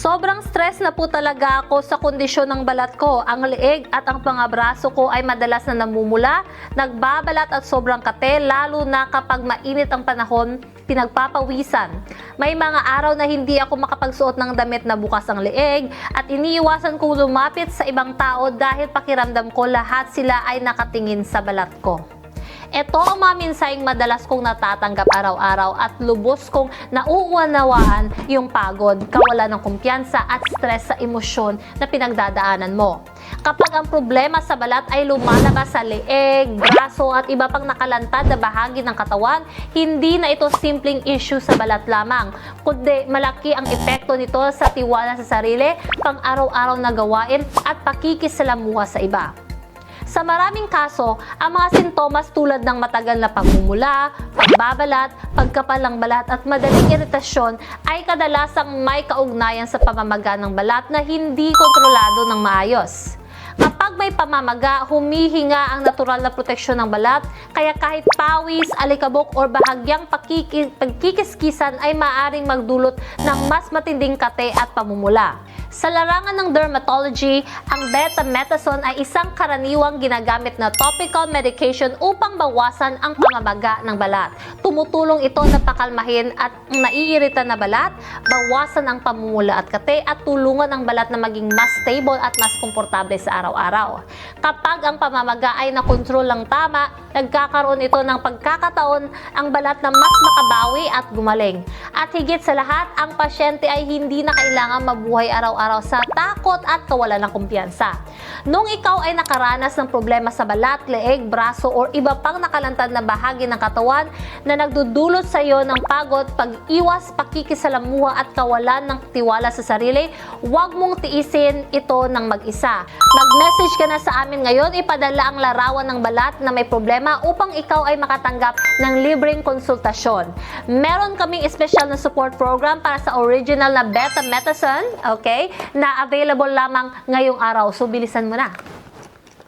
Sobrang stress na po talaga ako sa kondisyon ng balat ko. Ang leeg at ang mga braso ko ay madalas na namumula, nagbabalat at sobrang kate, lalo na kapag mainit ang panahon, pinagpapawisan. May mga araw na hindi ako makapagsuot ng damit na bukas ang leeg at iniiwasan kong lumapit sa ibang tao dahil pakiramdam ko lahat sila ay nakatingin sa balat ko. Ito ang mga mensaheng madalas kong natatanggap araw-araw at lubos kong nauunawaan yung pagod, kawalan ng kumpiyansa at stress sa emosyon na pinagdadaanan mo. Kapag ang problema sa balat ay lumalabas sa leeg, braso at iba pang nakalantad na bahagi ng katawan, hindi na ito simpleng issue sa balat lamang, kundi malaki ang epekto nito sa tiwala sa sarili, pang-araw-araw na gawain at pakikisalamuha sa iba. Sa maraming kaso, ang mga sintomas tulad ng matagal na pagmumula, pagbabalat, pagkapal ng balat at madaling iritasyon ay kadalasang may kaugnayan sa pamamaga ng balat na hindi kontrolado ng maayos. Kapag may pamamaga, humihinga ang natural na proteksyon ng balat, kaya kahit pawis, alikabok o bahagyang pagkikiskisan ay maaaring magdulot ng mas matinding kate at pamumula. Sa larangan ng dermatology, ang betamethasone ay isang karaniwang ginagamit na topical medication upang bawasan ang pamamaga ng balat. Tumutulong ito na pakalmahin at naiirita na balat, bawasan ang pamumula at kate at tulungan ang balat na maging mas stable at mas komportable sa araw-araw. Kapag ang pamamaga ay nakontrol ng tama, nagkakaroon ito ng pagkakataon ang balat na mas makabawi at gumaling. At higit sa lahat, ang pasyente ay hindi na kailangan mabuhay araw-araw sa takot at kawalan ng kumpiyansa. Nung ikaw ay nakaranas ng problema sa balat, leeg, braso o iba pang nakalantad na bahagi ng katawan na nagdudulot sa iyo ng pagod, pag-iwas, pakikisalamuha at kawalan ng tiwala sa sarili, huwag mong tiisin ito ng mag-isa. Mag-message ka na sa amin ngayon, ipadala ang larawan ng balat na may problema upang ikaw ay makatanggap ng libreng konsultasyon. Meron kaming espesyal na support program para sa original na betamethasone, okay, na available lamang ngayong araw. So, bilisan mo na.